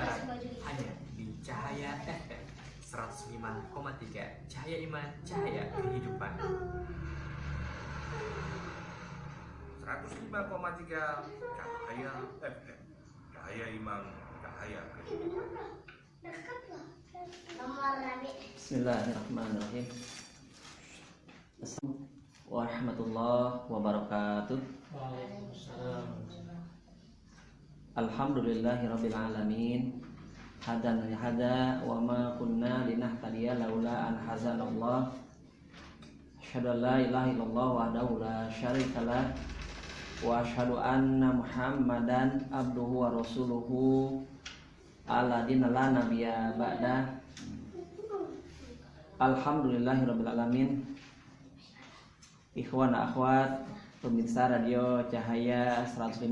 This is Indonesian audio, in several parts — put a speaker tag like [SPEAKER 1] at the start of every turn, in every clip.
[SPEAKER 1] Barat hanya di Cahaya FM 105,3 Cahaya Iman, Cahaya Kehidupan.
[SPEAKER 2] 105,3 Cahaya FM Cahaya Iman, Cahaya Kehidupan.
[SPEAKER 3] Bismillahirrahmanirrahim. Assalamualaikum warahmatullahi wabarakatuh. Alhamdulillahirabbil alamin. Hadan hada wa ma kunna linahtadiya laula an hazanallah. Asyhadu an la ilaha illallah wahdahu la syarikalah wa asyhadu anna Muhammadan abduhu wa rasuluhu alladina la nabiyya ba'da. Alhamdulillahirabbil alamin. Ikhwan akhwat pemirsa radio Cahaya 105,3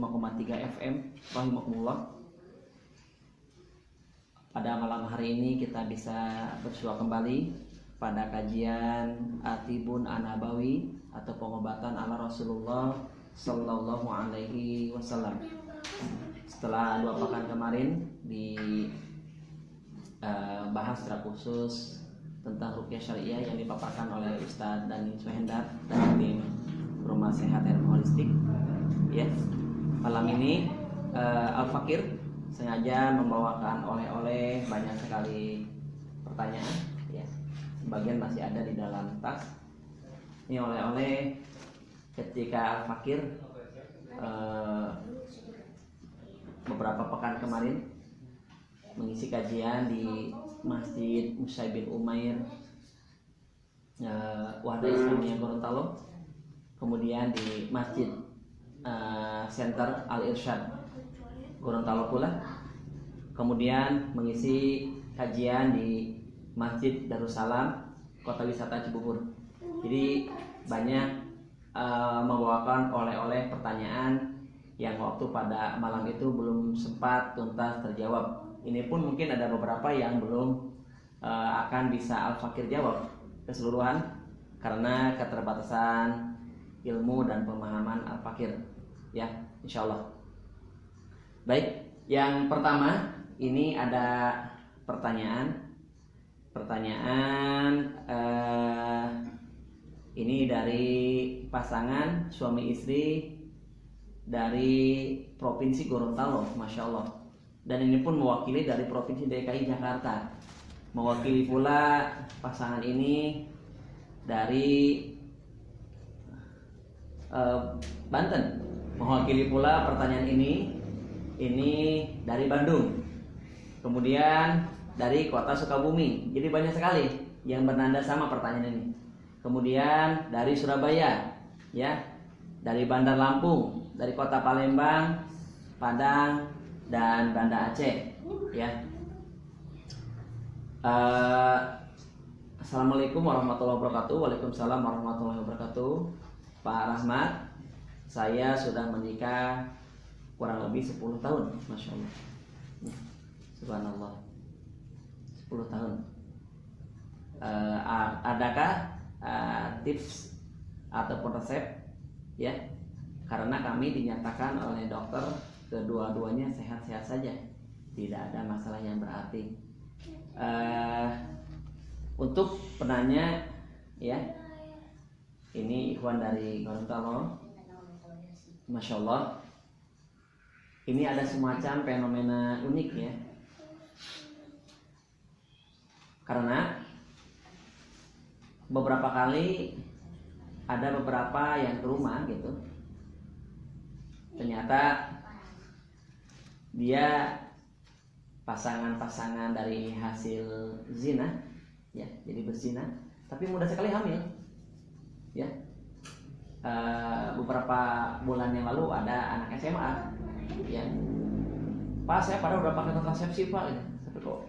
[SPEAKER 3] FM rahimakumullah. Pada malam hari ini kita bisa bersua kembali pada kajian Atibun An-Nabawi atau pengobatan ala Rasulullah sallallahu alaihi wasallam. Setelah 2 pekan kemarin bahas secara khusus tentang ruqyah syariah yang dipaparkan oleh Ustadz Dani Suhendar dan tim Rumah Sehat Herbal Holistik. Ya, malam ini Al-Fakir sengaja membawakan oleh-oleh, banyak sekali pertanyaan. Ya, sebagian masih ada di dalam tas. Ini oleh-oleh ketika Al-Fakir beberapa pekan kemarin mengisi kajian di Masjid Mus'ab bin Umair Wahda Islamiyah Gorontalo, kemudian di Masjid Center Al-Irsyad Gorontalo pula, kemudian mengisi kajian di Masjid Darussalam Kota Wisata Cibubur. Jadi banyak membawakan oleh-oleh pertanyaan yang waktu pada malam itu belum sempat tuntas terjawab. Ini pun mungkin ada beberapa yang belum akan bisa Al-Fakir jawab keseluruhan karena keterbatasan ilmu dan pemahaman Al-Fakir. Ya, insyaallah. Baik, yang pertama ini ada pertanyaan ini dari pasangan suami istri dari Provinsi Gorontalo, Masya Allah. Dan ini pun mewakili dari Provinsi DKI Jakarta. Mewakili pula pasangan ini dari Banten. Mewakili pula pertanyaan ini dari Bandung. Kemudian dari Kota Sukabumi. Jadi banyak sekali yang bernada sama pertanyaan ini. Kemudian dari Surabaya, ya, dari Bandar Lampung, dari Kota Palembang, Padang, dan Banda Aceh, ya. Assalamualaikum warahmatullahi wabarakatuh. Waalaikumsalam warahmatullahi wabarakatuh. Pak Rahmat, saya sudah menikah kurang lebih 10 tahun, Masya Allah. Subhanallah, 10 tahun. Adakah tips ataupun resep, ya? Karena kami dinyatakan oleh dokter kedua-duanya sehat-sehat saja, tidak ada masalah yang berarti. Untuk penanya, ya, ini ikhwan dari Gorontalo, Masya Allah. Ini ada semacam fenomena unik, ya, karena beberapa kali ada beberapa yang ke rumah gitu, ternyata dia pasangan-pasangan dari hasil zina, ya, jadi berzina, tapi mudah sekali hamil, ya. Beberapa bulan yang lalu ada anak SMA, ya, Pak, saya padahal udah pakai kontrasepsi Pak, ya. Tapi kok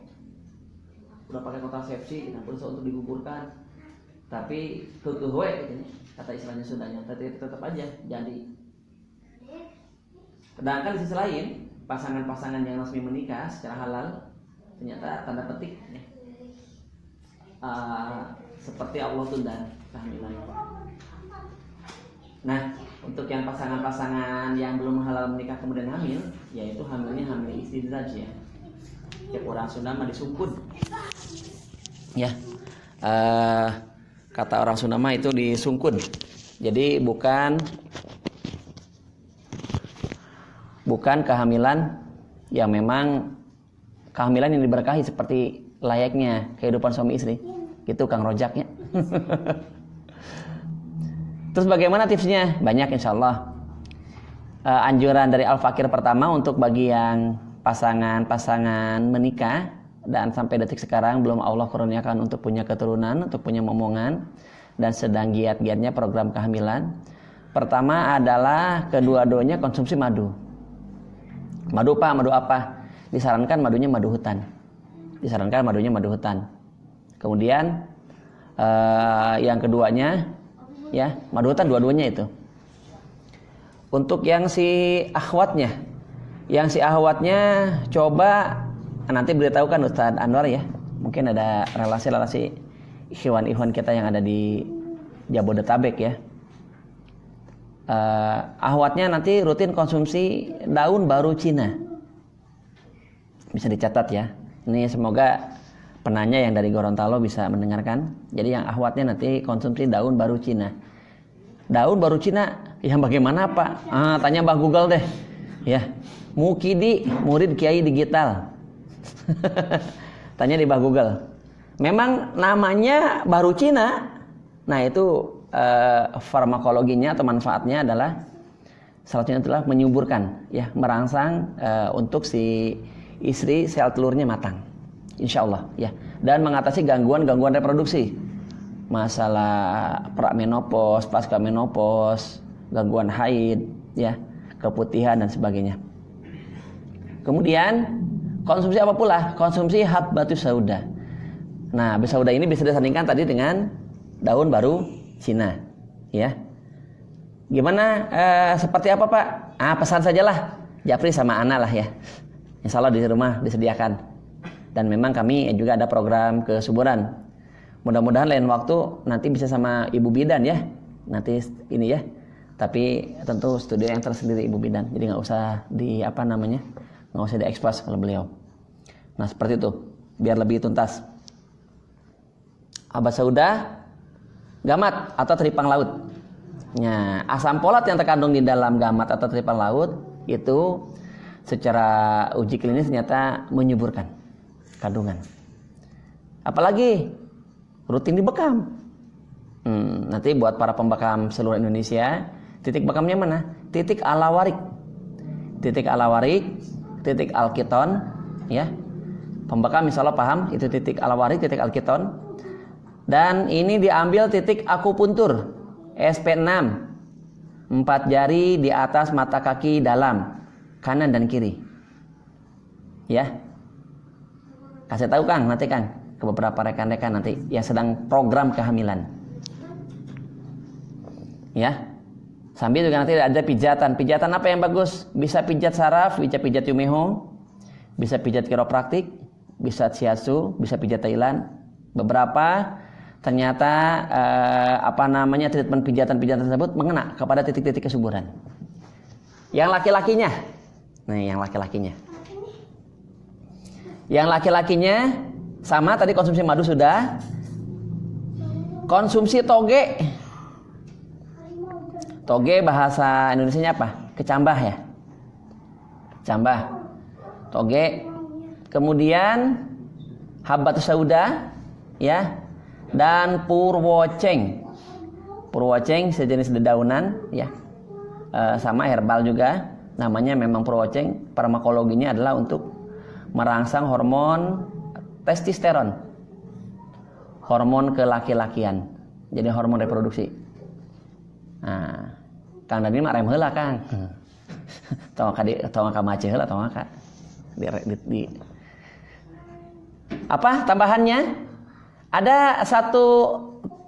[SPEAKER 3] udah pakai kontrasepsi, nah berusaha untuk digugurkan, tapi kekehwe, gitu, kata istilahnya Sundanya, tapi tetap aja jadi. Sedangkan di sisi lain, pasangan-pasangan yang resmi menikah secara halal ternyata tanda petik, ya, seperti Allah tunda kehamilannya. Nah, untuk yang pasangan-pasangan yang belum halal menikah kemudian hamil, yaitu hamilnya hamil istidraj, ya. Cek orang Sunda mah disungkun. Ya. Kata orang Sunda mah itu disungkun. Jadi bukan kehamilan yang memang kehamilan yang diberkahi seperti layaknya kehidupan suami istri. Gitu Kang Rojaknya. Terus bagaimana tipsnya? Banyak insyaallah. Anjuran dari Al-Fakir pertama untuk bagi yang pasangan menikah dan sampai detik sekarang belum Allah kurniakan untuk punya keturunan, untuk punya momongan dan sedang giat-giatnya program kehamilan. Pertama adalah kedua-duanya konsumsi madu. Madu Pak, madu apa? Disarankan madunya madu hutan. Kemudian yang keduanya ya, madu hutan dua-duanya itu. Untuk yang si akhwatnya coba nanti beritahukan Ustaz Anwar ya. Mungkin ada relasi-relasi ikhwan kita yang ada di Jabodetabek ya. Akhwatnya nanti rutin konsumsi daun baru Cina. Bisa dicatat ya. Ini semoga penanya yang dari Gorontalo bisa mendengarkan. Jadi yang akhwatnya nanti konsumsi daun baru Cina. Daun baru Cina yang bagaimana Pak? Tanya Mbah Google deh. Ya. Mukidi, murid Kiai Digital. Tanya di Mbah Google. Memang namanya baru Cina. Nah, itu farmakologinya atau manfaatnya adalah salah satunya adalah menyuburkan ya, merangsang untuk si istri sel telurnya matang. Insyaallah ya. Dan mengatasi gangguan reproduksi. Masalah pramenopause, pasca menopause, gangguan haid, ya, keputihan dan sebagainya. Kemudian konsumsi apa pula? Konsumsi habbatus sauda. Nah, habbatus sauda ini bisa disandingkan tadi dengan daun baru Cina, ya. Gimana? Seperti apa Pak? Pesan sajalah, Japri sama Ana lah ya. Insya Allah di rumah disediakan. Dan memang kami juga ada program kesuburan. Mudah-mudahan lain waktu nanti bisa sama Ibu Bidan ya. Nanti ini ya. Tapi tentu studio yang tersendiri Ibu Bidan. Jadi nggak usah nggak usah diekspos kalau beliau. Nah seperti itu. Biar lebih tuntas. Habbatus sauda, gamat atau teripang laut. Nah, asam folat yang terkandung di dalam gamat atau teripang laut itu secara uji klinis ternyata menyuburkan kandungan. Apalagi rutin dibekam. Nanti buat para pembekam seluruh Indonesia, titik bekamnya mana? Titik alawarik, titik alkiton, ya. Pembekam insya Allah paham itu titik alawarik, titik alkiton. Dan ini diambil titik akupuntur SP6, 4 jari di atas mata kaki dalam, kanan dan kiri. Ya. Kasih tahu Kang, nanti Kang ke beberapa rekan-rekan nanti yang sedang program kehamilan. Ya. Sambil juga nanti ada pijatan. Pijatan apa yang bagus? Bisa pijat saraf, bisa pijat yumeho, bisa pijat kiropraktik, bisa shiatsu, bisa pijat Thailand. Beberapa ternyata treatment pijatan-pijatan tersebut mengena kepada titik-titik kesuburan. Yang laki-lakinya. Nih, yang laki-lakinya. Yang laki-lakinya sama tadi konsumsi madu sudah. Konsumsi toge. Toge bahasa Indonesianya apa? Kecambah ya. Kecambah. Toge. Kemudian habbatus sauda ya. Dan purwoceng. Purwoceng sejenis dedaunan ya. Sama herbal juga. Namanya memang purwoceng. Farmakologinya adalah untuk merangsang hormon testosteron, hormon kelaki-lakian, jadi hormon reproduksi. Nah, Kang Dani mah rem heula Kang. Tong ka maceh heula tong ka. Di apa tambahannya? Ada satu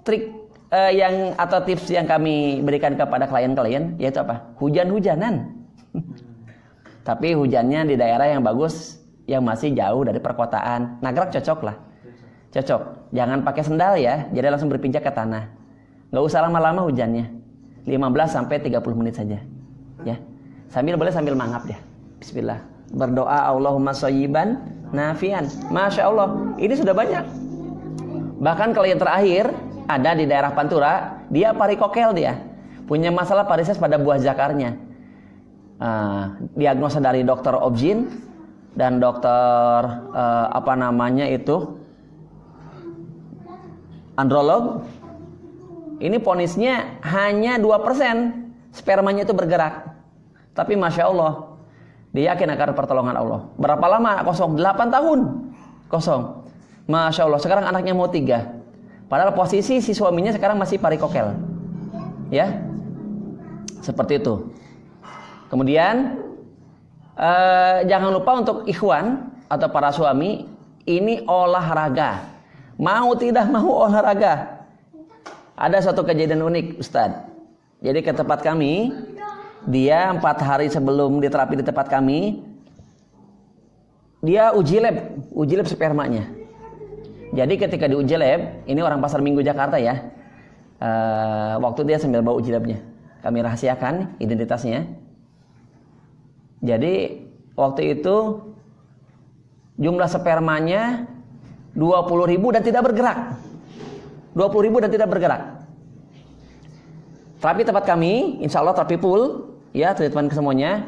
[SPEAKER 3] trik atau tips yang kami berikan kepada klien-klien, yaitu apa? Hujan-hujanan. Tapi hujannya di daerah yang bagus, yang masih jauh dari perkotaan. Nagrak cocok lah. Cocok. Jangan pakai sendal ya. Jadi langsung berpijak ke tanah. Nggak usah lama-lama hujannya. 15-30 menit saja. Ya. Boleh sambil mangap ya. Bismillah. Berdoa Allahumma shayyiban nafian. Masya Allah, ini sudah banyak. Bahkan kalau yang terakhir ada di daerah Pantura, dia parikokel, dia punya masalah varises pada buah zakarnya. Diagnosa dari dokter obgyn dan dokter androlog. Ini ponisnya hanya 2% spermanya itu bergerak. Tapi Masya Allah, dia yakin akan pertolongan Allah. Berapa lama kosong? 8 tahun kosong. Masya Allah, sekarang anaknya mau 3. Padahal posisi si suaminya sekarang masih parikokel. Ya, seperti itu. Kemudian jangan lupa untuk ikhwan atau para suami, ini olahraga. Mau tidak mau olahraga. Ada suatu kejadian unik, Ustadz. Jadi ke tempat kami, dia 4 hari sebelum diterapi di tempat kami, dia uji lab spermanya. Jadi ketika di uji lab, ini orang Pasar Minggu Jakarta ya, waktu dia sambil bawa uji labnya, kami rahasiakan identitasnya. Jadi waktu itu jumlah spermanya 20.000 dan tidak bergerak. 20.000 dan tidak bergerak. Terapi tempat kami, insya Allah terapi full, ya, treatment ke semuanya,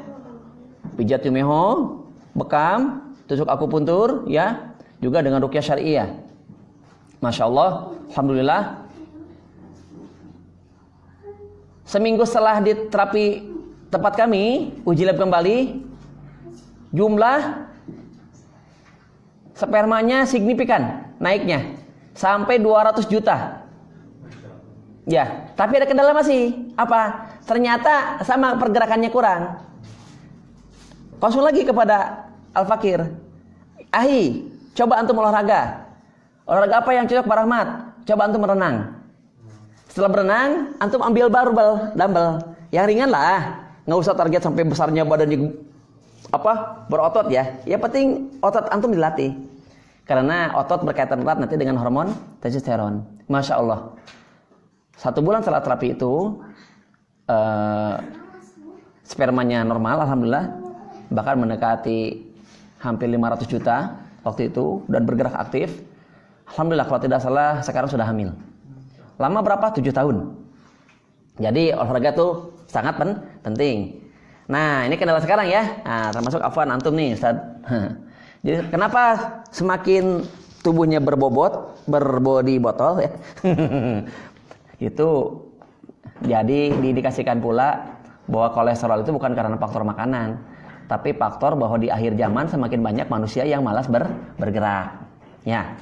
[SPEAKER 3] pijat yumeho, bekam, tusuk akupuntur, ya, juga dengan ruqyah syariah. Masya Allah, alhamdulillah. Seminggu setelah di terapi tempat kami, uji lab kembali, jumlah spermanya signifikan naiknya sampai 200 juta. Ya, tapi ada kendala masih. Apa? Ternyata sama pergerakannya kurang. Konsul lagi kepada Al-Fakir. Ahi, coba antum olahraga. Olahraga apa yang cocok Pak Rahmat? Coba antum berenang. Setelah berenang, antum ambil barbel, dumbbell. Yang ringan lah. Nggak usah target sampai besarnya badannya berotot ya. Yang penting otot antum dilatih. Karena otot berkaitan erat nanti dengan hormon testosteron. Masya Allah. 1 bulan setelah terapi itu spermanya normal, alhamdulillah, bahkan mendekati hampir 500 juta waktu itu dan bergerak aktif. Alhamdulillah, kalau tidak salah sekarang sudah hamil. Lama berapa? 7 tahun. Jadi olahraga itu sangat penting. Nah, ini kendala sekarang ya. Nah, termasuk afwan antum nih, Ustaz. Jadi kenapa semakin tubuhnya berbobot, berbodi botol ya? Itu jadi diindikasikan pula bahwa kolesterol itu bukan karena faktor makanan, tapi faktor bahwa di akhir zaman semakin banyak manusia yang malas bergerak. Ya,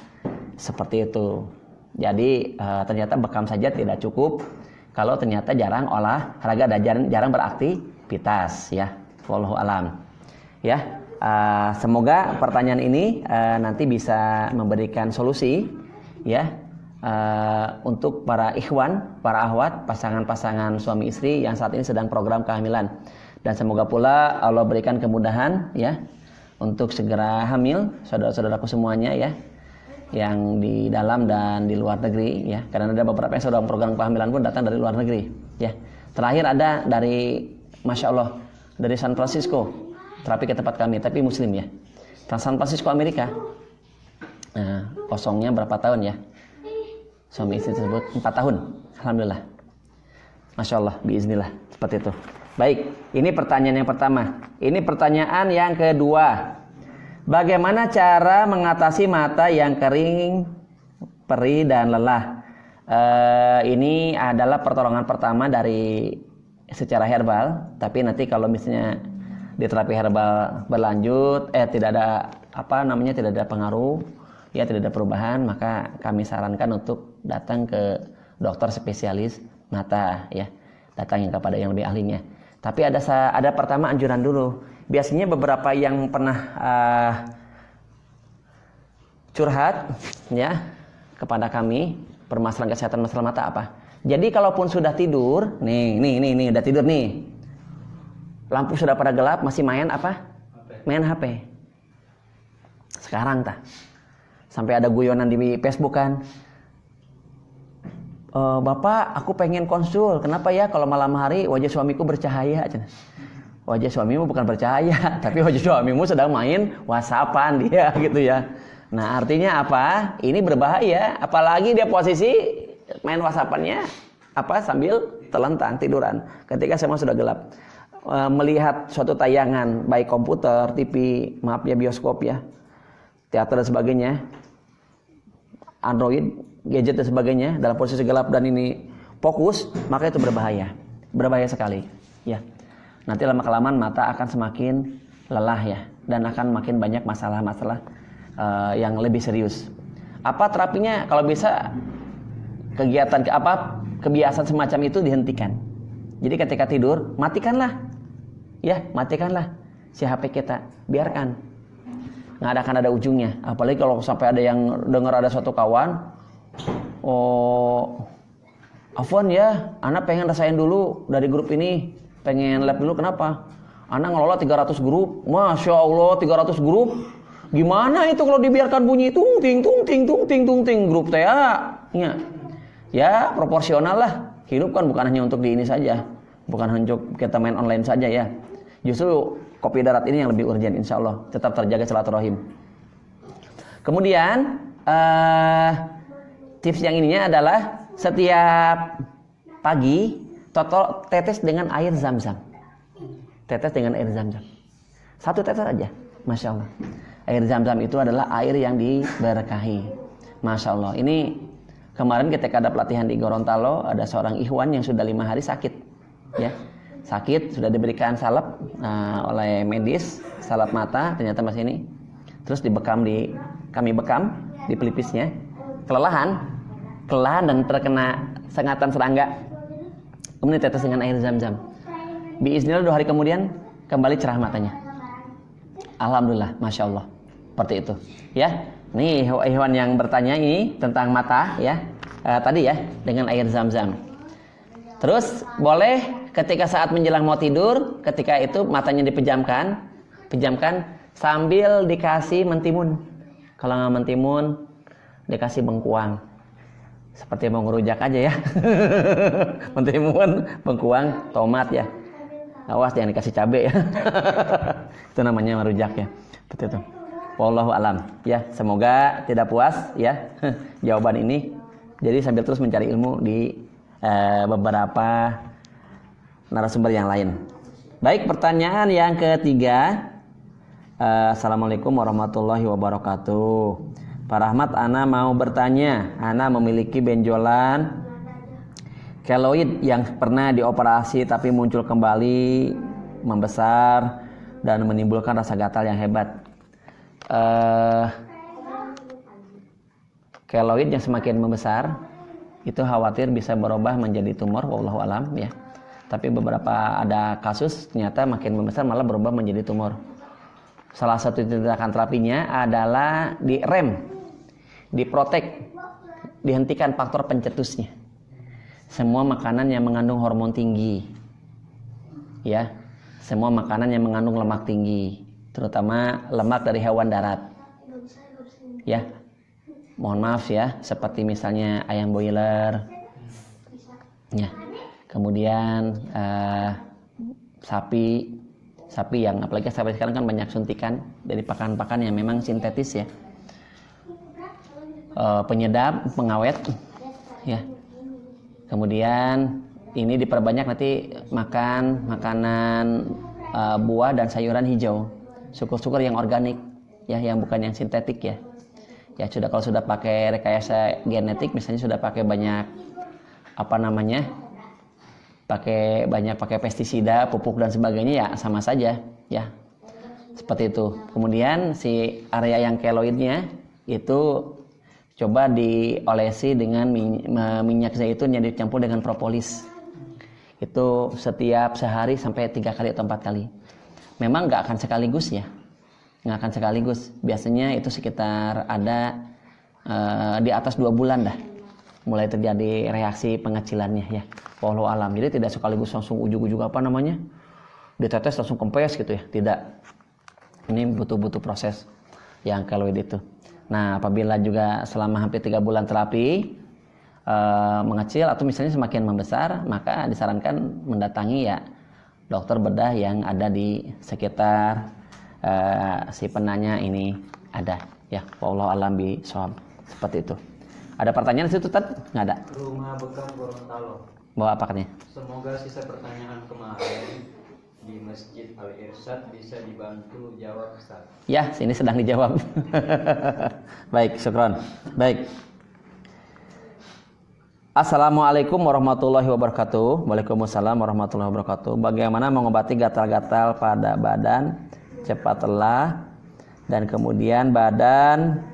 [SPEAKER 3] seperti itu. Jadi ternyata bekam saja tidak cukup kalau ternyata jarang olahraga dan jarang beraktivitas ya. Wallahu alam. Ya, semoga pertanyaan ini nanti bisa memberikan solusi ya. Untuk para ikhwan, para ahwat, pasangan-pasangan suami istri yang saat ini sedang program kehamilan, dan semoga pula Allah berikan kemudahan ya untuk segera hamil saudara-saudaraku semuanya ya, yang di dalam dan di luar negeri ya, karena ada beberapa yang sedang program kehamilan pun datang dari luar negeri ya. Terakhir ada dari Masya Allah dari San Francisco terapi ke tempat kami, tapi muslim ya, San Francisco Amerika. Nah, kosongnya berapa tahun ya? Suami istri tersebut 4 tahun. Alhamdulillah. Masya Allah, biiznillah. Seperti itu. Baik, ini pertanyaan yang pertama. Ini pertanyaan yang kedua. Bagaimana cara mengatasi mata yang kering, perih, dan lelah? Ini adalah pertolongan pertama dari secara herbal. Tapi nanti kalau misalnya di terapi herbal berlanjut, tidak ada tidak ada pengaruh, ya tidak ada perubahan, maka kami sarankan untuk datang ke dokter spesialis mata ya, datangin kepada yang lebih ahlinya. Tapi ada pertama anjuran dulu. Biasanya beberapa yang pernah curhat ya kepada kami permasalahan kesehatan masalah mata apa. Jadi kalaupun sudah tidur, nih udah tidur nih, lampu sudah pada gelap, masih main apa? Main HP. Sekarang sampai ada guyonan di Facebook kan, Bapak, aku pengen konsul. Kenapa ya kalau malam hari wajah suamiku bercahaya? wajah suamimu bukan bercahaya, tapi wajah suamimu sedang main WhatsAppan dia gitu ya. Nah, artinya apa? Ini berbahaya, apalagi dia posisi main WhatsAppannya sambil telentang tiduran. Ketika semua sudah gelap. Melihat suatu tayangan baik komputer, TV, maaf ya bioskop ya, teater dan sebagainya, Android, gadget dan sebagainya dalam posisi gelap dan ini fokus, maka itu berbahaya sekali ya. Nanti lama-kelamaan mata akan semakin lelah ya, dan akan makin banyak masalah-masalah yang lebih serius. Apa terapinya? Kalau bisa kebiasaan semacam itu dihentikan. Jadi ketika tidur matikanlah si HP kita, biarkan. Nggak akan ada ujungnya. Apalagi kalau sampai ada yang dengar ada suatu kawan, Afwan ya, Ana pengen rasain dulu dari grup ini, pengen live dulu. Kenapa? Ana ngelola 300 grup. Masya Allah, 300 grup. Gimana itu kalau dibiarkan bunyi tung ting grup teh ya proporsional lah. Hidup kan bukan hanya untuk di ini saja, bukan hanya untuk kita main online saja ya. Justru kopi darat ini yang lebih urgent, insya Allah tetap terjaga silaturahim. Kemudian tips yang ininya adalah setiap pagi tetes dengan air zam-zam. Tetes dengan air zam-zam. Satu tetes aja, masya Allah. Air zam-zam itu adalah air yang diberkahi, masya Allah. Ini kemarin ketika ada pelatihan di Gorontalo, ada seorang ikhwan yang sudah 5 hari sakit, ya. Sakit, sudah diberikan salep oleh medis, salep mata, ternyata masih ini. Terus kami bekam di pelipisnya, kelelahan dan terkena sengatan serangga. Kemudian tetes dengan air zam-zam. Biiznillah 2 hari kemudian kembali cerah matanya. Alhamdulillah, masya Allah. Seperti itu, ya. Nih ikhwan yang bertanya ini tentang mata, ya. Tadi ya dengan air zam-zam. Terus boleh ketika saat menjelang mau tidur, ketika itu matanya dipejamkan sambil dikasih mentimun. Kalau nggak mentimun, dikasih bengkuang. Seperti mau ngerujak aja ya. Mentimun, bengkuang, tomat ya. Awas jangan dikasih cabai ya. Itu namanya merujak ya. Betul itu. Wallahu alam. Ya, semoga tidak puas ya jawaban ini. Jadi sambil terus mencari ilmu di beberapa narasumber yang lain. Baik, pertanyaan yang ketiga. Assalamualaikum warahmatullahi wabarakatuh. Pak Rahmat, Ana mau bertanya. Ana memiliki benjolan keloid yang pernah dioperasi tapi muncul kembali, membesar dan menimbulkan rasa gatal yang hebat. Keloid yang semakin membesar itu khawatir bisa berubah menjadi tumor, wallahu alam ya. Tapi beberapa ada kasus ternyata makin membesar malah berubah menjadi tumor. Salah satu tindakan terapinya adalah direm, diprotek, dihentikan faktor pencetusnya. Semua makanan yang mengandung hormon tinggi, ya, semua makanan yang mengandung lemak tinggi, terutama lemak dari hewan darat, ya. Mohon maaf ya, seperti misalnya ayam boiler, ya. Kemudian sapi yang apalagi sapi sekarang kan banyak suntikan dari pakan-pakan yang memang sintetis ya. Penyedap, pengawet, ya. Kemudian ini diperbanyak nanti makan makanan buah dan sayuran hijau, syukur-syukur yang organik, ya, yang bukan yang sintetik ya. Ya sudah, kalau sudah pakai rekayasa genetik, misalnya sudah pakai banyak pakai pestisida, pupuk dan sebagainya, ya sama saja, ya. Seperti itu. Kemudian si area yang keloidnya itu coba diolesi dengan minyak zaitun yang dicampur dengan propolis. Itu setiap sehari sampai 3 kali atau 4 kali. Memang nggak akan sekaligus ya. Nggak akan sekaligus. Biasanya itu sekitar ada di atas 2 bulan dah mulai terjadi reaksi pengecilannya ya. Wallahu alam. Jadi tidak sekaligus langsung ujug-ujug ditetes langsung kempes gitu ya. Tidak. Ini butuh proses yang keloid itu. Nah, apabila juga selama hampir 3 bulan terapi mengecil atau misalnya semakin membesar, maka disarankan mendatangi ya dokter bedah yang ada di sekitar si penanya ini ada. Ya, wallahu alam bishawab. Seperti itu. Ada pertanyaan di situ, Tad? Nggak ada.
[SPEAKER 4] Rumah Bekam Gorontalo.
[SPEAKER 3] Bawa apa katanya?
[SPEAKER 4] Semoga sisa pertanyaan kemarin di Masjid Al-Irsyad bisa dibantu jawab, Ustaz.
[SPEAKER 3] Ya, sini sedang dijawab. Baik, syukron. Baik. Assalamualaikum warahmatullahi wabarakatuh. Waalaikumsalam warahmatullahi wabarakatuh. Bagaimana mengobati gatal-gatal pada badan, cepat lelah, dan kemudian badan,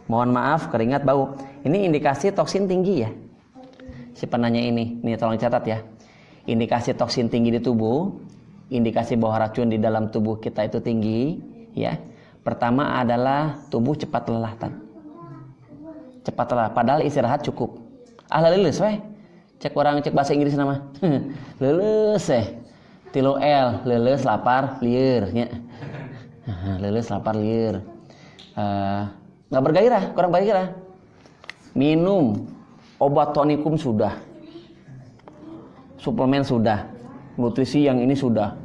[SPEAKER 3] mohon maaf, keringat, bau. Ini indikasi toksin tinggi ya. Si penanya ini tolong catat ya. Indikasi toksin tinggi di tubuh, indikasi bahwa racun di dalam tubuh kita itu tinggi, ya. Pertama adalah tubuh cepat lelah, cepat lelah. Padahal istirahat cukup. Leuleuh weh. Cek bahasa Inggris nama. Leuleuh Tilu L, leuleuh lapar lieur nya. Leuleuh lapar lieur. Enggak bergairah, kurang bergairah. Minum obat tonikum sudah. Suplemen sudah. Nutrisi yang ini sudah.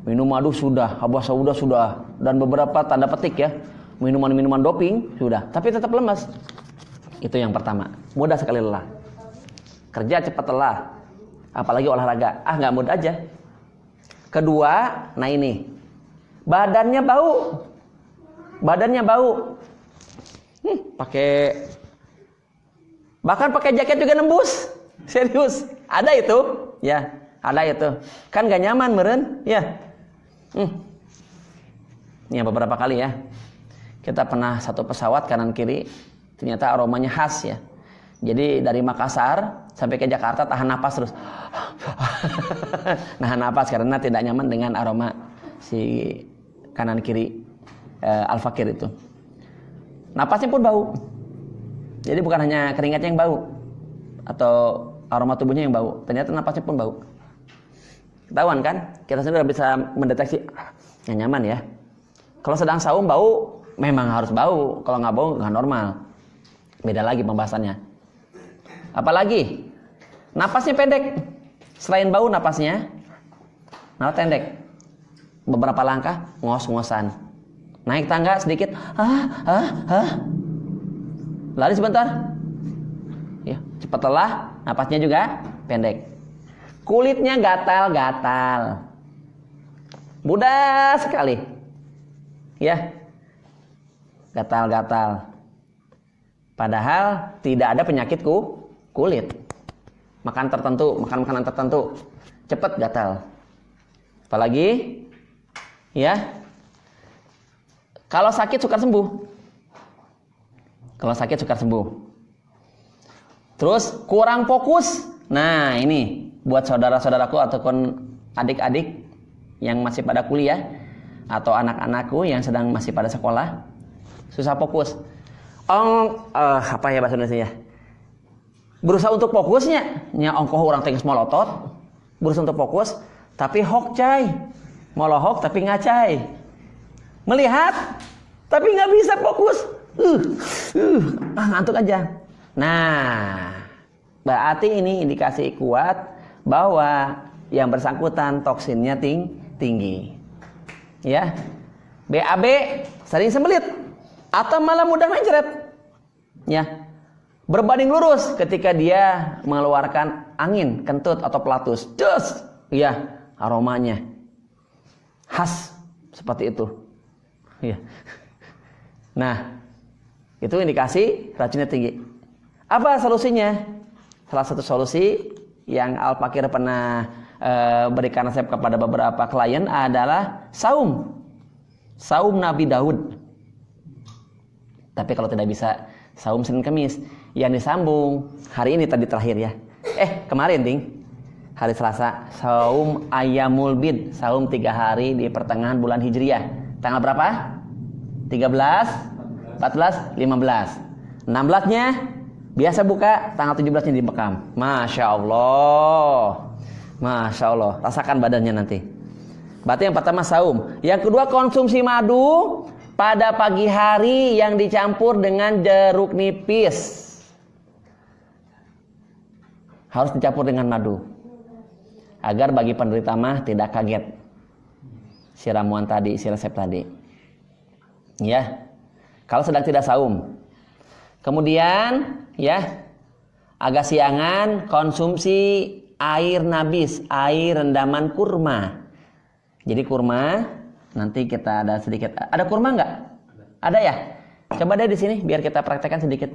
[SPEAKER 3] Minum madu sudah, habas sudah, dan beberapa tanda petik ya. Minuman-minuman doping sudah, tapi tetap lemas. Itu yang pertama. Mudah sekali lelah. Kerja cepat lelah. Apalagi olahraga. Nggak mudah aja. Kedua, nah ini. Badannya bau. Bahkan pakai jaket juga nembus. Serius. Ada itu. Ya, ada itu. Kan gak nyaman meren. Ya. Ini beberapa kali ya. Kita pernah satu pesawat kanan kiri. Ternyata aromanya khas ya. Jadi dari Makassar sampai ke Jakarta tahan napas terus. Nahan napas karena tidak nyaman dengan aroma si kanan kiri Al-Fakir itu. Napasnya pun bau. Jadi bukan hanya keringatnya yang bau atau aroma tubuhnya yang bau. Ternyata napasnya pun bau. Ketahuan kan? Kita sendiri bisa mendeteksi yang nyaman ya. Kalau sedang saum bau memang harus bau. Kalau nggak bau nggak normal. Beda lagi pembahasannya. Apalagi napasnya pendek. Selain bau napasnya pendek. Beberapa langkah ngos-ngosan. Naik tangga sedikit, lari sebentar. Ya, cepat lelah, napasnya juga pendek. Kulitnya gatal-gatal. Mudah sekali. Ya. Gatal-gatal. Padahal tidak ada penyakit kulit. Makan makanan tertentu cepat gatal. Apalagi ya. Kalau sakit sukar sembuh. Terus kurang fokus. Nah, ini buat saudara-saudaraku ataupun adik-adik yang masih pada kuliah atau anak-anakku yang sedang masih pada sekolah, susah fokus. Apa ya bahasa Indonesia? Berusaha untuk fokusnya, ongkoh orang tengah molotot, berusaha untuk fokus, tapi hok cai, molohok tapi ngacai, melihat, tapi nggak bisa fokus, ngantuk aja. Nah, berarti ini indikasi kuat bahwa yang bersangkutan toksinnya tinggi, ya. BAB sering sembelit atau malah mudah mencret, ya. Berbanding lurus ketika dia mengeluarkan angin kentut atau pelatus, ya, aromanya khas seperti itu, ya. Nah, itu indikasi racunnya tinggi. Apa solusinya? Salah satu solusi yang Al-Fakir pernah berikan resep kepada beberapa klien adalah saum Nabi Daud. Tapi kalau tidak bisa saum Senin Kamis, yang disambung hari ini tadi terakhir ya. Kemarin hari Selasa, saum Ayyamul Bid, saum 3 hari di pertengahan bulan Hijriah. Tanggal berapa? 13, 14, 15. 16-nya biasa buka, tanggal 17-nya di Bekam. Masya Allah. Rasakan badannya nanti. Berarti yang pertama saum. Yang kedua konsumsi madu pada pagi hari yang dicampur dengan jeruk nipis. Harus dicampur dengan madu. agar bagi penderita mah tidak kaget si ramuan tadi, si resep tadi. Ya. Kalau sedang tidak saum. Kemudian ya, agak siangan konsumsi air nabis, air rendaman kurma. Jadi kurma nanti kita ada sedikit. Ada kurma nggak? Ada ya? Coba deh di sini biar kita praktekkan sedikit.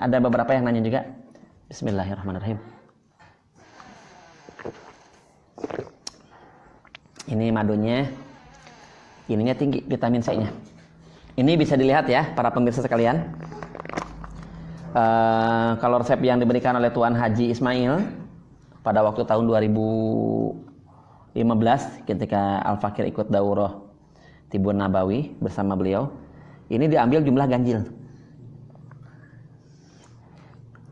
[SPEAKER 3] Ada beberapa yang nanya juga. Bismillahirrahmanirrahim. Ini madunya. Ininya tinggi vitamin C-nya. Ini bisa dilihat ya para pemirsa sekalian. Kalau resep yang diberikan oleh Tuan Haji Ismail pada waktu tahun 2015 ketika Al-Fakir ikut daurah Tibun Nabawi bersama beliau, ini diambil jumlah ganjil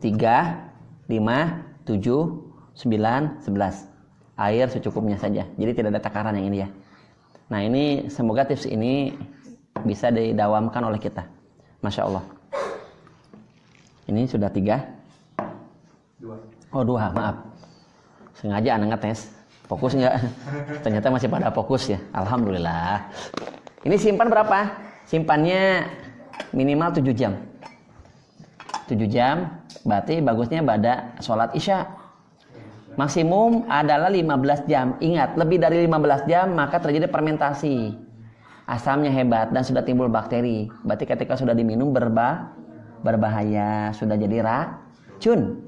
[SPEAKER 3] 3, 5, 7, 9, 11. Air secukupnya saja. Jadi tidak ada takaran yang ini ya. Nah ini semoga tips ini bisa didawamkan oleh kita. Masya Allah. Ini sudah 3. 2. Oh 2, maaf. Sengaja anak ngetes. Fokus nggak? Ternyata masih pada fokus ya. Alhamdulillah. Ini simpan berapa? Simpannya minimal 7 jam. 7 jam. Berarti bagusnya pada sholat isya. Maksimum adalah 15 jam. Ingat, lebih dari 15 jam maka terjadi fermentasi. Asamnya hebat dan sudah timbul bakteri. Berarti ketika sudah diminum berbahaya, sudah jadi racun.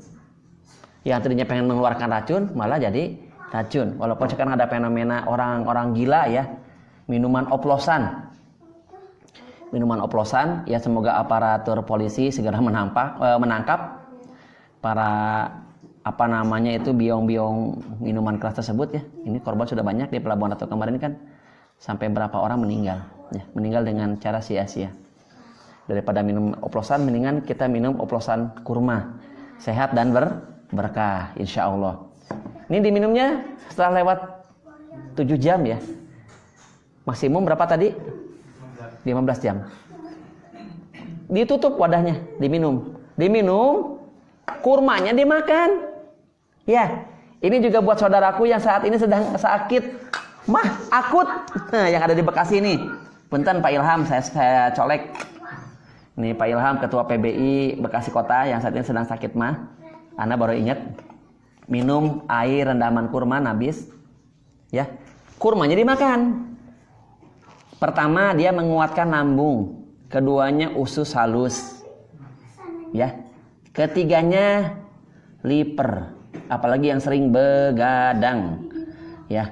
[SPEAKER 3] Yang tadinya pengen mengeluarkan racun malah jadi racun. Walaupun sekarang ada fenomena orang-orang gila ya, minuman oplosan. Minuman oplosan, ya semoga aparatur polisi segera menangkap para biong-biong minuman keras tersebut ya. Ini korban sudah banyak di Pelabuhan Ratu kemarin kan, sampai berapa orang meninggal ya, meninggal dengan cara sia-sia. Daripada minum oplosan, mendingan kita minum oplosan kurma, sehat dan berkah insya Allah. Ini diminumnya setelah lewat 7 jam ya. Maksimum berapa tadi? 15 jam. Ditutup wadahnya, diminum, kurmanya dimakan. Ya, ini juga buat saudaraku yang saat ini sedang sakit mah akut yang ada di Bekasi ini. Punten Pak Ilham, saya colek. Ini Pak Ilham, Ketua PBI Bekasi Kota yang saat ini sedang sakit mah. Ana baru ingat minum air rendaman kurma nabis. Ya, kurmanya dimakan. Pertama dia menguatkan lambung, keduanya usus halus. Ya. Ketiganya liver, apalagi yang sering begadang, ya,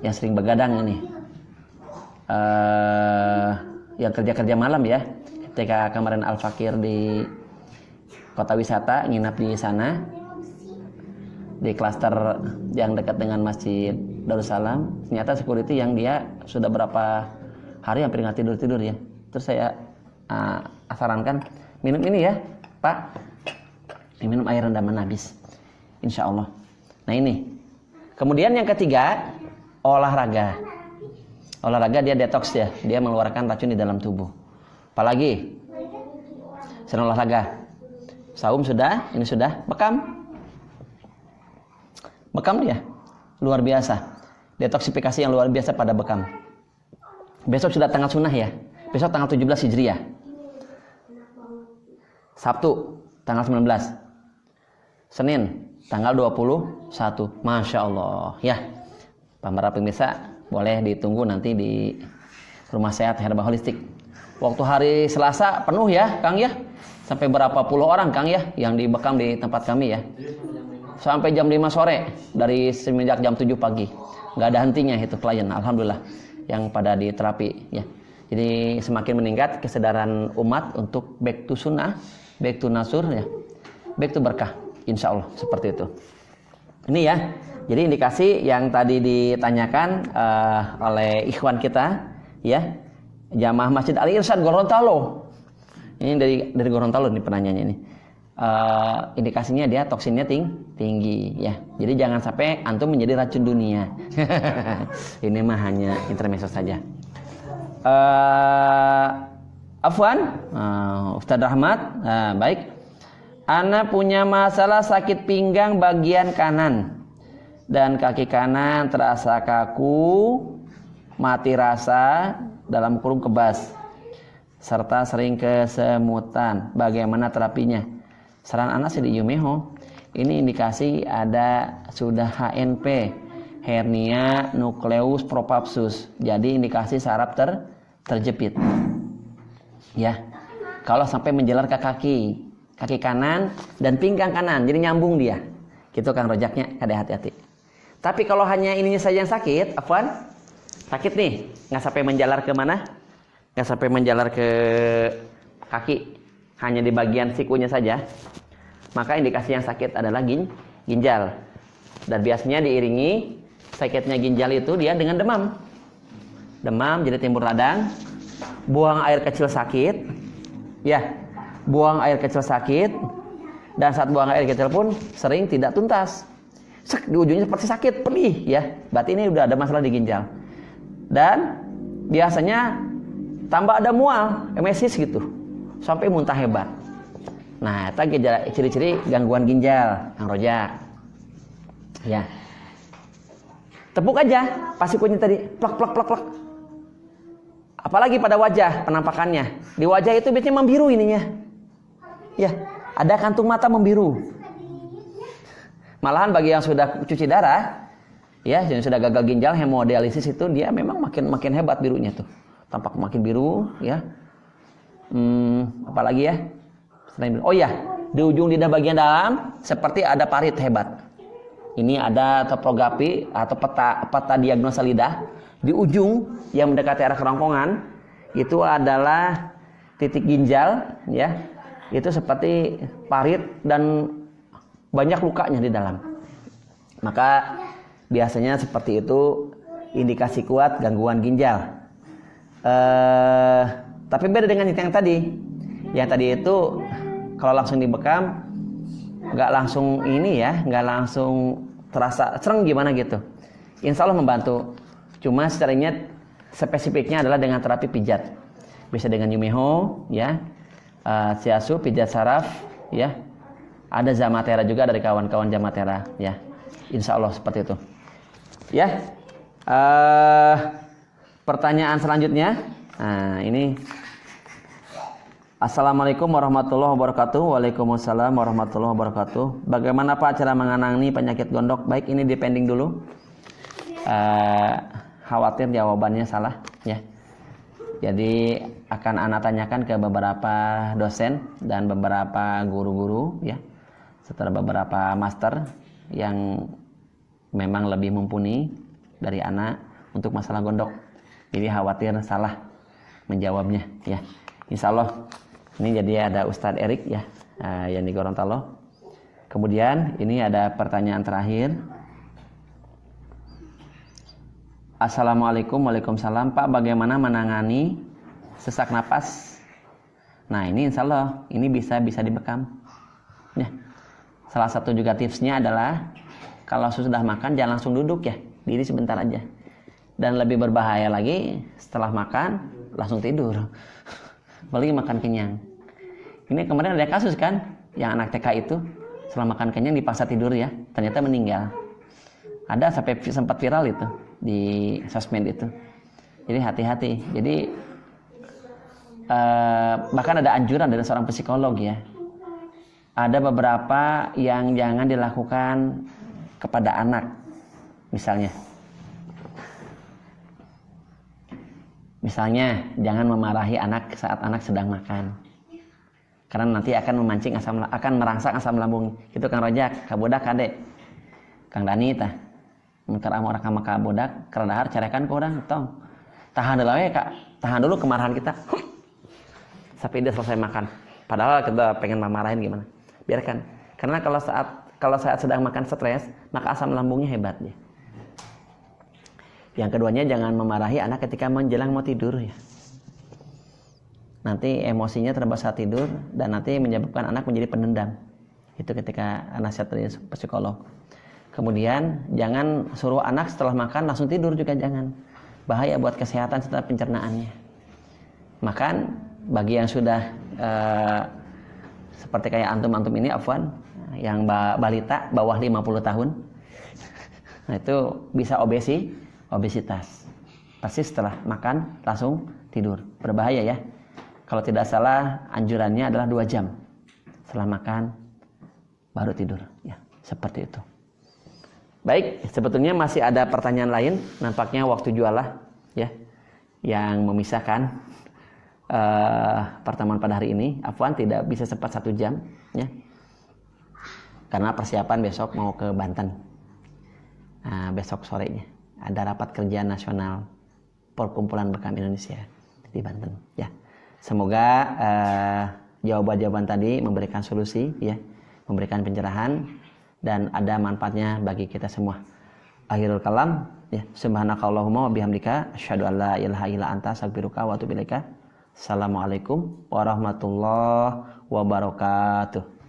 [SPEAKER 3] yang sering begadang ini, yang kerja malam ya. Ketika kemarin Al-Fakir di kota wisata nginap di sana, di klaster yang dekat dengan Masjid Darussalam, ternyata security yang dia sudah berapa hari hampir nggak tidur ya. Terus saya sarankan minum ini ya Pak, minum air rendaman nabis, insya Allah. Nah ini. Kemudian yang ketiga, olahraga. Olahraga dia detox ya, dia mengeluarkan racun di dalam tubuh. Apalagi selain olahraga, saum sudah, ini sudah, bekam dia, luar biasa. Detoksifikasi yang luar biasa pada bekam. Besok sudah tanggal sunnah ya, besok tanggal 17 Hijriah. Sabtu tanggal 19, Senin tanggal 21. Masya Allah ya. Para pemirsa boleh ditunggu nanti di Rumah Sehat Herba Holistik. Waktu hari Selasa penuh ya Kang ya, sampai berapa puluh orang Kang ya yang dibekam di tempat kami ya, sampai jam 5 sore dari semenjak jam 7 pagi, nggak ada hentinya itu klien. Alhamdulillah yang pada di terapi ya. Jadi semakin meningkat kesadaran umat untuk back to sunnah, back to nasur ya, back to berkah, insya Allah seperti itu. Ini ya, jadi indikasi yang tadi ditanyakan oleh ikhwan kita ya, jamaah Masjid Al Irsyad Gorontalo. Ini dari Gorontalo nih penanyanya ini. Indikasinya dia toksinnya tinggi ya. Jadi jangan sampai antum menjadi racun dunia. Ini mah hanya intermezzo saja. Afwan, Ustadz Rahmat, baik. Ana punya masalah sakit pinggang bagian kanan dan kaki kanan terasa kaku, mati rasa, dalam kurung kebas, serta sering kesemutan. Bagaimana terapinya? Saran anak sih di Yumeho. Ini indikasi ada sudah HNP, hernia nucleus prolapsus. Jadi indikasi saraf terjepit. Ya. Kalau sampai menjalar ke kaki kanan dan pinggang kanan, jadi nyambung dia. Gitu Kang Rojaknya, kada hati-hati. Tapi kalau hanya ininya saja yang sakit, Afwan, sakit nih, nggak sampai menjalar ke mana? Nggak sampai menjalar ke kaki, hanya di bagian sikunya saja. Maka indikasi yang sakit adalah ginjal. Dan biasanya diiringi sakitnya ginjal itu dia dengan demam. Demam jadi timbul radang, buang air kecil sakit, ya, buang air kecil sakit, dan saat buang air kecil pun sering tidak tuntas. Di ujungnya seperti sakit, perih, ya. Berarti ini udah ada masalah di ginjal. Dan biasanya tambah ada mual, emesis gitu, sampai muntah hebat. Nah, itu gejala ciri-ciri gangguan ginjal, Kang Rojak. Ya. Tepuk aja pasikunya tadi, plak plak plak plak. Apalagi pada wajah penampakannya. Di wajah itu biasanya membiru ininya. Ya, ada kantung mata membiru. Malahan bagi yang sudah cuci darah, ya, yang sudah gagal ginjal, hemodialisis itu dia memang makin hebat birunya tuh. Tampak makin biru, ya. Apalagi ya? Oh ya, di ujung lidah bagian dalam seperti ada parit hebat. Ini ada topografi atau peta diagnosa lidah. Di ujung yang mendekati arah kerongkongan itu adalah titik ginjal, ya. Itu seperti parit dan banyak lukanya di dalam. Maka biasanya seperti itu indikasi kuat gangguan ginjal. Tapi beda dengan yang tadi. Yang tadi itu kalau langsung dibekam nggak langsung ini ya, nggak langsung terasa cereng gimana gitu. Insya Allah membantu. Cuma secaranya spesifiknya adalah dengan terapi pijat. Bisa dengan Yumeho, ya, Shiatsu, pijat saraf, ya. Ada Zamatera juga dari kawan-kawan Zamatera, ya. Insya Allah seperti itu. Ya. Pertanyaan selanjutnya. Nah, ini. Assalamualaikum warahmatullahi wabarakatuh. Waalaikumsalam warahmatullahi wabarakatuh. Bagaimana Pak cara mengenangi penyakit gondok? Baik, ini dipending dulu. Khawatir jawabannya salah, ya. Jadi akan anak tanyakan ke beberapa dosen dan beberapa guru-guru, ya, serta beberapa master yang memang lebih mumpuni dari anak untuk masalah gondok. Jadi khawatir salah menjawabnya, ya. Insya Allah. Ini jadi ada Ustadz Erik, ya, yang di Gorontalo. Kemudian ini ada pertanyaan terakhir. Assalamualaikum, waalaikumsalam. Pak, bagaimana menangani sesak napas? Nah, ini insya Allah ini bisa dibekam. Ya. Salah satu juga tipsnya adalah kalau sudah makan jangan langsung duduk, ya, diri sebentar aja. Dan lebih berbahaya lagi setelah makan langsung tidur. Apalagi makan kenyang. Ini kemarin ada kasus kan, yang anak TK itu setelah makan kenyang dipaksa tidur, ya, ternyata meninggal. Ada sampai sempat viral itu di sosmed itu. Jadi hati-hati. Jadi bahkan ada anjuran dari seorang psikolog, ya. Ada beberapa yang jangan dilakukan kepada anak, misalnya jangan memarahi anak saat anak sedang makan, karena nanti akan memancing akan merangsang asam lambung. Itu Kang Rojak, kabodak kade, Kang Dani tah. Mungkin orang kama kabodak, keradahar carekan ke orang tong. Tahan dulu ya Kak, tahan dulu kemarahan kita. Sampai dia selesai makan. Padahal kita pengen memarahin gimana? Biarkan. Karena kalau saat sedang makan stres, maka asam lambungnya hebat ya. Yang keduanya jangan memarahi anak ketika menjelang mau tidur, ya. Nanti emosinya terbawa saat tidur dan nanti menyebabkan anak menjadi pendendam. Itu ketika nasihat dari psikolog. Kemudian jangan suruh anak setelah makan langsung tidur juga jangan. Bahaya buat kesehatan serta pencernaannya. Makan bagi yang sudah seperti kayak antum-antum ini, afwan, yang balita bawah 50 tahun. Nah, itu bisa obesitas. Pasti setelah makan langsung tidur. Berbahaya ya. Kalau tidak salah anjurannya adalah 2 jam setelah makan baru tidur ya, seperti itu. Baik, sebetulnya masih ada pertanyaan lain, nampaknya waktu jualah ya yang memisahkan pertemuan pada hari ini. Afwan tidak bisa sempat 1 jam ya. Karena persiapan besok mau ke Banten. Nah, besok sorenya ada rapat kerja nasional Perkumpulan Bekam Indonesia di Banten ya. Semoga jawaban-jawaban tadi memberikan solusi ya, memberikan pencerahan dan ada manfaatnya bagi kita semua. Akhirul kalam ya, subhanakallahumma wa bihamdika asyhadu an la ilaha illa anta astaghfiruka wa atubu ilaika. Assalamualaikum warahmatullahi wabarakatuh.